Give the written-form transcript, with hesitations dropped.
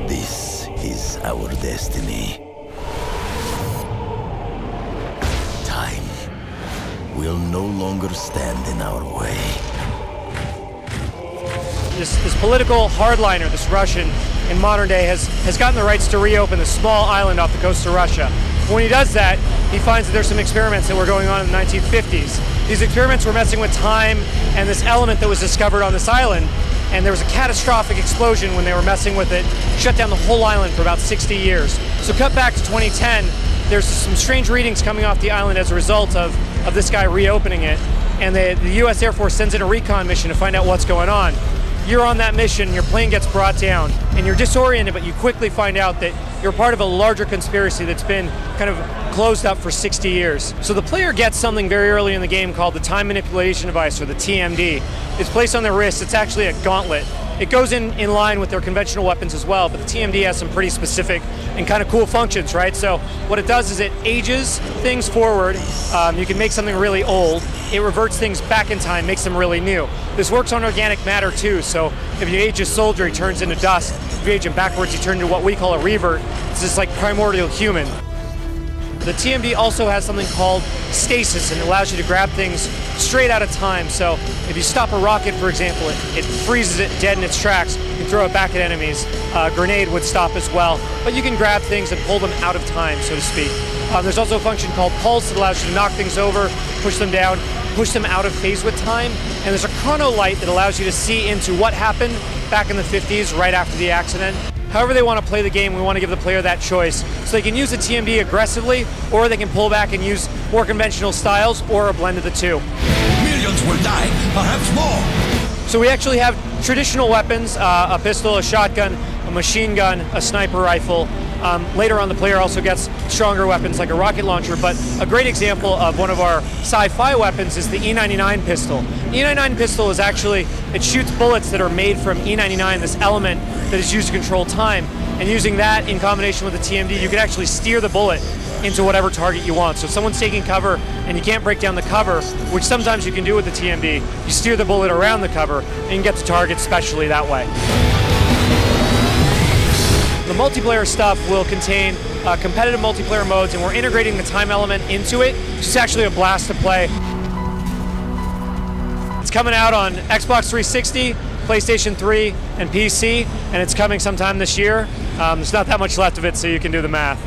This is our destiny. Time will no longer stand in our way. This political hardliner, this Russian, in modern day has gotten the rights to reopen this small island off the coast of Russia. When he does that, he finds that there's some experiments that were going on in the 1950s. These experiments were messing with time and this element that was discovered on this island, and there was a catastrophic explosion when they were messing with it, shut down the whole island for about 60 years. So cut back to 2010, there's some strange readings coming off the island as a result of this guy reopening it, and the US Air Force sends in a recon mission to find out what's going on. You're on that mission, your plane gets brought down, and you're disoriented, but you quickly find out that you're part of a larger conspiracy that's been kind of closed up for 60 years. So the player gets something very early in the game called the Time Manipulation Device, or the TMD. It's placed on their wrist. It's actually a gauntlet. It goes in line with their conventional weapons as well, but the TMD has some pretty specific and kind of cool functions, right? So what it does is it ages things forward. You can make something really old. It reverts things back in time, makes them really new. This works on organic matter too, so if you age a soldier, he turns into dust. If you age him backwards, he turns into what we call a revert. It's this like primordial human. The TMD also has something called stasis, and it allows you to grab things straight out of time. So if you stop a rocket, for example, it freezes it dead in its tracks. You can throw it back at enemies. A grenade would stop as well. But you can grab things and pull them out of time, so to speak. There's also a function called pulse that allows you to knock things over, push them down, push them out of phase with time. And there's a chrono light that allows you to see into what happened back in the 50s, right after the accident. However they want to play the game, we want to give the player that choice. So they can use the TMD aggressively, or they can pull back and use more conventional styles, or a blend of the two. Millions will die, perhaps more. So we actually have traditional weapons, a pistol, a shotgun, a machine gun, a sniper rifle. Later on, the player also gets stronger weapons like a rocket launcher, but a great example of one of our sci-fi weapons is the E99 pistol. E99 pistol is actually, it shoots bullets that are made from E99, this element that is used to control time. And using that in combination with the TMD, you can actually steer the bullet into whatever target you want. So if someone's taking cover and you can't break down the cover, which sometimes you can do with the TMD, you steer the bullet around the cover and you can get the target specially that way. The multiplayer stuff will contain competitive multiplayer modes, and we're integrating the time element into it. It's actually a blast to play. It's coming out on Xbox 360, PlayStation 3, and PC, and it's coming sometime this year. There's not that much left of it, so you can do the math.